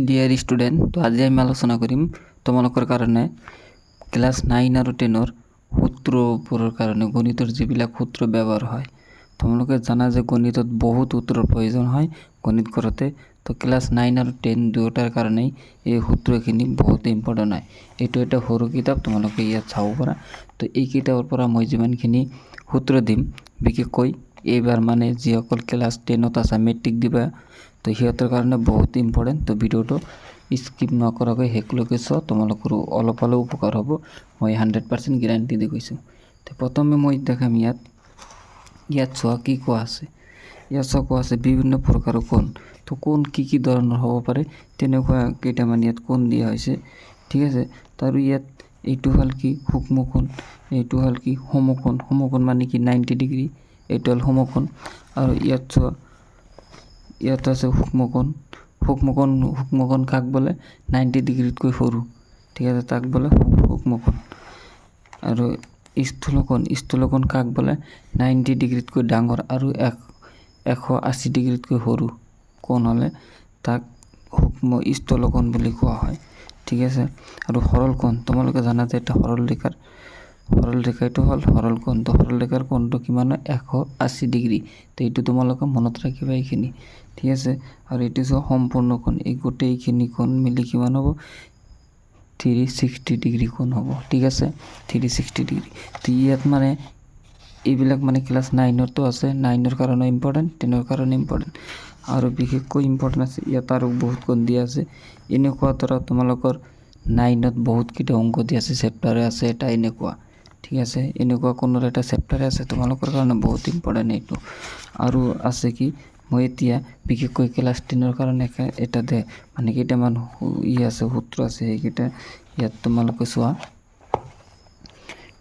Dear student, তো আজি আমি আলোচনা কৰিম তোমালোকৰ কাৰণে ক্লাছ 9 আৰু 10ৰ সূত্ৰবোৰৰ কাৰণে গণিতৰ যিবিলাক সূত্ৰ ব্যৱহাৰ হয়। তোমালোকে জানা যে গণিতত বহুত সূত্ৰৰ প্ৰয়োজন হয় গণিত কৰোঁতে। তো ক্লাছ 9 আৰু 10 দুয়োটাৰ কাৰণেই এই সূত্ৰখিনি বহুত ইম্পৰ্টেণ্ট হয়। এইটো এটা সৰু কিতাপ, তোমালোকে ইয়াত চাব পাৰা। তো এই কিতাপৰ পৰা মই যিমানখিনি সূত্ৰ দিম, বিশেষকৈ এইবাৰ মানে যিসকল ক্লাছ 10ত আছে, মেট্ৰিক দিবা, তো সিহঁতৰ কাৰণে বহুত ইম্পৰ্টেণ্ট। তো ভিডিঅ'টো স্কিপ নকৰাকৈ শেষলৈকে চোৱা, তোমালোকৰো অলপ হ'লেও উপকাৰ হ'ব, মই 100% গেৰাণ্টি দি কৈছোঁ। তো প্ৰথমে মই দেখাম ইয়াত চোৱা কি কোৱা আছে। ইয়াত চোৱা কোৱা আছে বিভিন্ন প্ৰকাৰৰ কোণ। তো কোণ কি ধৰণৰ হ'ব পাৰে তেনেকুৱা কেইটামান ইয়াত কোণ দিয়া হৈছে, ঠিক আছে। আৰু ইয়াত এইটো হ'ল কি সূক্ষ্ম কোণ, এইটো হ'ল কি সমকোণ। সমকোণ মানে কি 90 ডিগ্ৰী, এইটো হ'ল সমকোণ। আৰু ইয়াত চোৱা ইয়াত আছে সূক্ষ্মকোণ। সূক্ষ্মকোণ কাক বোলে 90 ডিগ্ৰীতকৈ সৰু, ঠিক আছে, তাক বোলে সূক্ষ্মকোণ। আৰু স্থূলকোণ কাক বোলে 90 ডিগ্ৰীতকৈ ডাঙৰ আৰু 180 ডিগ্ৰীতকৈ সৰু কোণ হ'লে তাক স্থূলকোণ বুলি কোৱা হয়, ঠিক আছে। আৰু সৰল কোণ, তোমালোকে জানা যে এটা সৰল ৰেখা, এইটো হ'ল সৰল কোণ। তো সৰল ৰেখাৰ কোণটো কিমান হয় 180 ডিগ্ৰী। তো এইটো তোমালোকে মনত ৰাখিবা এইখিনি, ঠিক আছে। আৰু এইটো চোৱা সম্পূৰ্ণ কোণ, এই গোটেইখিনি কোণ মিলি কিমান হ'ব 360 ডিগ্ৰী কোণ হ'ব, ঠিক আছে, 360 ডিগ্ৰী। তো ইয়াত মানে এইবিলাক মানে ক্লাছ 9ৰতো আছে, 9ৰ কাৰণে ইম্পৰ্টেণ্ট, 10ৰ কাৰণে ইম্পৰ্টেণ্ট, আৰু বিশেষকৈ ইম্পৰ্টেণ্ট আছে। ইয়াত আৰু বহুত কোণ দিয়া আছে। এনেকুৱা ধৰা তোমালোকৰ 9ত বহুতকেইটা অংক দিয়া আছে, চেপ্টাৰে আছে এটা এনেকুৱা, ঠিক আছে। এনেকুৱা কোণৰ এটা চেপ্টাৰে আছে, তোমালোকৰ কাৰণে বহুত ইম্পৰ্টেণ্ট এইটো। আৰু আছে কি মই এতিয়া বিশেষকৈ ক্লাছ 10ৰ কাৰণে এটা মানে কেইটামান আছে সূত্ৰ আছে, সেইকেইটা ইয়াত তোমালোকে চোৱা।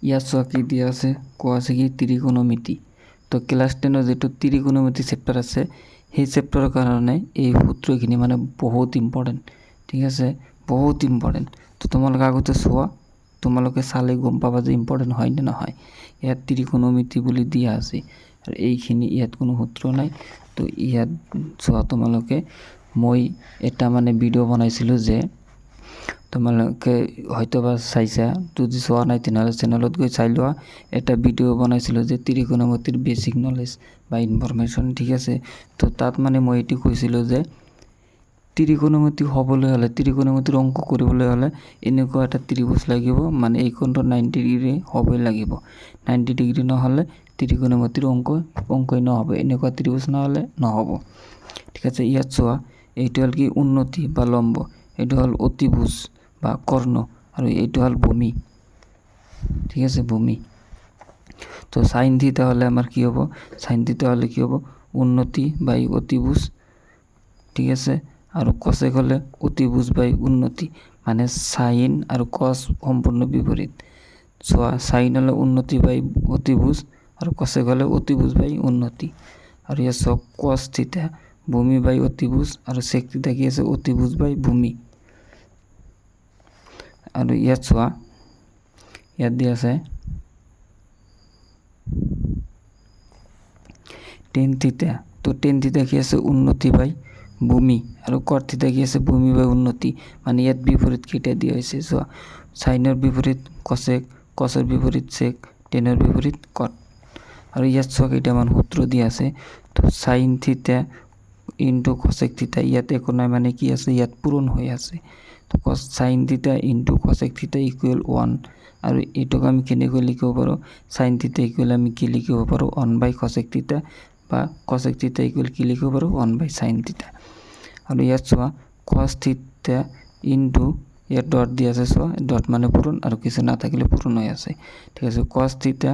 ইয়াত চোৱা কি দিয়া আছে, কোৱা আছে কি ত্ৰিকোণমিতি। তো ক্লাছ 10ৰ যিটো ত্ৰিকোণমিতি চেপ্টাৰ আছে, সেই চেপ্টাৰৰ কাৰণে এই সূত্ৰখিনি মানে বহুত ইম্পৰ্টেণ্ট, ঠিক আছে, বহুত ইম্পৰ্টেণ্ট। তো তোমালোকে আগতে চোৱা, তোমালোকে চালে গম পাবা যে ইম্পৰ্টেণ্ট হয় নে নহয়। ইয়াত ত্ৰিকোণমিতি বুলি দিয়া আছে, আৰু এইখিনি ইয়াত কোনো সূত্ৰ নাই। তো ইয়াত চোৱা তোমালোকে, মই এটা মানে ভিডিঅ' বনাইছিলোঁ যে তোমালোকে হয়তোবা চাইছা, যদি চোৱা নাই তেনেহ'লে চেনেলত গৈ চাই লোৱা। এটা ভিডিঅ' বনাইছিলোঁ যে ত্ৰিকোণমিতিৰ বেচিক নলেজ বা ইনফৰমেশ্যন, ঠিক আছে। তো তাত মানে মই এইটো কৈছিলোঁ যে ত্ৰিকোণমিতি হ'বলৈ হ'লে, ত্ৰিকোণমিতিৰ অংক কৰিবলৈ হ'লে এনেকুৱা এটা ত্ৰিভুজ লাগিব, মানে এই কোণটো 90 ডিগ্ৰী হ'বই লাগিব। 90 ডিগ্ৰী নহ'লে ত্ৰিকোণমিতিৰ অংকই নহ'ব, এনেকুৱা ত্ৰিভুজ নহ'লে নহ'ব, ঠিক আছে। ইয়াত চোৱা এইটো হ'ল কি উন্নতি বা লম্ব, এইটো হ'ল অতিভুজ বা কৰ্ণ, আৰু এইটো হ'ল ভূমি, ঠিক আছে, ভূমি। তো সাইন থিটা হ'লে আমাৰ কি হ'ব, সাইন থিটা হ'লে কি হ'ব উন্নতি বাই অতিভুজ, ঠিক আছে। আৰু কচেক হ'লে অতিভুজ বাই উন্নতি, মানে সাইন আৰু কচ সম্পূৰ্ণ বিপৰীত। চোৱা সাইন হ'লে উন্নতি বাই অতিভুজ, আৰু কচেক হ'লে অতিভুজ বাই উন্নতি। আৰু ইয়াত চোৱা কচ থিটা ভূমি বাই অতিভুজ, আৰু চেক থিটা কি আছে অতিভুজ বাই ভূমি। আৰু ইয়াত চোৱা ইয়াত দিয়া আছে টেন থিটা। তো টেন থিটা কি আছে উন্নতি বাই ভূমি, আৰু কট থিটা কি আছে ভূমি বাই উন্নতি, মানে ইয়াত বিপৰীত কেইটা দিয়া হৈছে। চোৱা সাইনৰ বিপৰীত কচেক, কচৰ বিপৰীত চেক, টেনৰ বিপৰীত কট। আৰু ইয়াত চোৱা কেইটামান সূত্ৰ দিয়া আছে। তো সাইন থিটা ইনটু কচেক থিটা, ইয়াত একো নাই, মানে কি আছে ইয়াত পূৰণ হৈ আছে। তো সাইন থিটা ইনটু কচেক থিটা ইকুৱেল 1, আৰু এইটোক আমি কেনেকৈ লিখিব পাৰোঁ, সাইন থিটা ইকুৱেল আমি কি লিখিব পাৰোঁ 1 বাই কচেক থিটা, বা কচেক থিটা ইকুৱেল কি লিখিব পাৰোঁ 1 বাই সাইন থিটা। আৰু ইয়াত চোৱা কচ থিটা ইনটু, ইয়াত ডট দি আছে, চোৱা ডট মানে পূৰণ, আৰু কিছু নাথাকিলে পূৰণ হৈ আছে, ঠিক আছে। কচ থিটা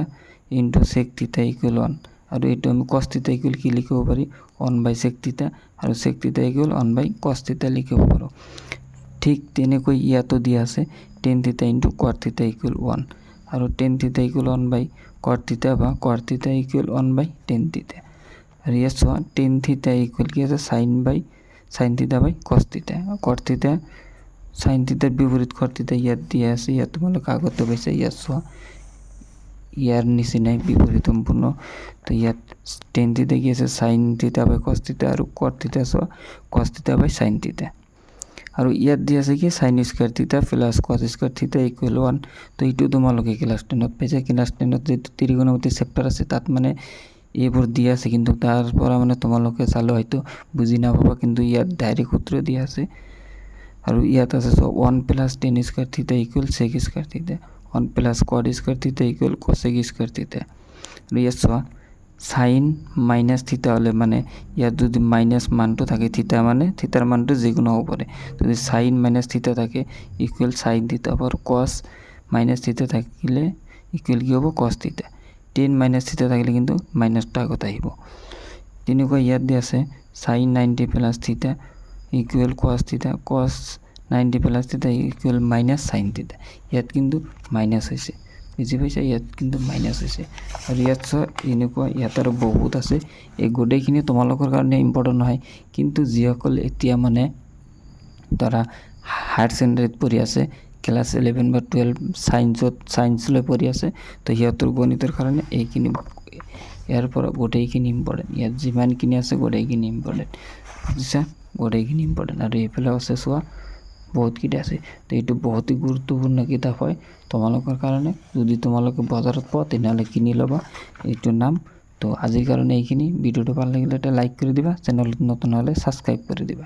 ইনটু চেক থিটা ইকুৱেল 1, আৰু এইটো আমি কচ থিটা ইকুৱেল কি লিখিব পাৰি 1 বাই চেক থিটা, আৰু চেক থিটা ইকুৱেল 1 বাই কচ থিটা লিখিব পাৰোঁ। ঠিক তেনেকৈ ইয়াতো দিয়া আছে টেন থিটা ইনটু কট থিটা ইকুৱেল 1, আৰু টেন থিটা ইকুৱেল 1 বাই কট থিটা, বা কট থিটা ইকুৱেল 1 বাই টেন থিটা। আৰু ইয়াত চোৱা টেন থিটা ইকুৱেল কি আছে সাইন থিটা বাই কচ থিটা, কট থিটা সাইন থিটাৰ বিপৰীত কট থিটা ইয়াত দিয়া আছে, ইয়াত তোমালোকে আগতে পাইছা। ইয়াত চোৱা ইয়াৰ নিচিনাই বিপৰীত সম্পূৰ্ণ। তো ইয়াত টেন থিটা কি আছে সাইন থিটা বাই কচ থিটা, আৰু কট থিটা চোৱা কচ থিটা বাই সাইন থিটা। আৰু ইয়াত দি আছে কি সাইন স্কোয়াৰ থিটা প্লাস কস স্কোয়াৰ থিটা ইকুৱেল 1। তো এইটো তোমালোকে ক্লাছ 10ত পাইছা। ক্লাছ 10ত যিটো ত্ৰিকোণমিতি চেপ্টাৰ আছে তাত মানে এইবোৰ দিয়া আছে, কিন্তু তাৰ পৰা মানে তোমালোকে চালে হয়তো বুজি নাপাবা, কিন্তু ইয়াত ডাইৰেক্ট সূত্ৰ দিয়া আছে। আৰু ইয়াত আছে 1 প্লাস টেন স্কোয়াৰ থিটা ইকুৱেল সেক স্কোয়াৰ থিটা, 1 প্লাস কট স্কোয়াৰ থিটা ইকুৱেল কসেক স্কোয়াৰ থিটা। আৰু ইয়াত চোৱা সাইন মাইনাস থিটা হলে মানে ইয়াত যদি মাইনাস মানটো থাকে থিটা মানে থিটাৰ মানটো যিকোনো হ'ব পাৰে। যদি সাইন মাইনাস থিটা থাকে ইকুৱেল সাইন থিটা, আৰ কস মাইনাস থিটা থাকিলে ইকুৱেল কি হ'ব কস থিটা, টেন মাইনাস থিটা থাকিলে কিন্তু মাইনাসটা আগত আহিব। তেনেকুৱা ইয়াত দি আছে সাইন 90 প্লাস থিটা ইকুৱেল কস থিটা, কস 90 প্লাস থিটা ইকুৱেল মাইনাস সাইন থিটা। ইয়াত কিন্তু মাইনাস হৈছে, বুজি পাইছা, ইয়াত কিন্তু মাইনাস হৈছে। আৰু ইয়াত চোৱা এনেকুৱা ইয়াত আৰু বহুত আছে, এই গোটেইখিনি তোমালোকৰ কাৰণে ইম্পৰ্টেণ্ট নহয়, কিন্তু যিসকল এতিয়া মানে ধৰা হায়াৰ ছেকেণ্ডেৰীত পঢ়ি আছে, ক্লাছ 11 বা 12 সাইন্স লৈ পঢ়ি আছে, তো সিহঁতৰ গণিতৰ কাৰণে এইখিনি ইয়াৰ পৰা গোটেইখিনি ইম্পৰ্টেণ্ট, ইয়াত যিমানখিনি আছে গোটেইখিনি ইম্পৰ্টেণ্ট, বুজিছা, গোটেইখিনি ইম্পৰ্টেণ্ট। আৰু এইফালে আছে চোৱা বহুতকেইটা আছে, তো এইটো বহুতেই গুৰুত্বপূৰ্ণ কিতাপ হয় তোমালোকৰ কাৰণে। যদি তোমালোকে বজাৰত পোৱা তেনেহ'লে কিনি ল'বা এইটোৰ নাম। তো আজিৰ কাৰণে এইখিনি। ভিডিঅ'টো ভাল লাগিলে এটা লাইক কৰি দিবা, চেনেলটো নতুন হ'লে ছাবস্ক্ৰাইব কৰি দিবা।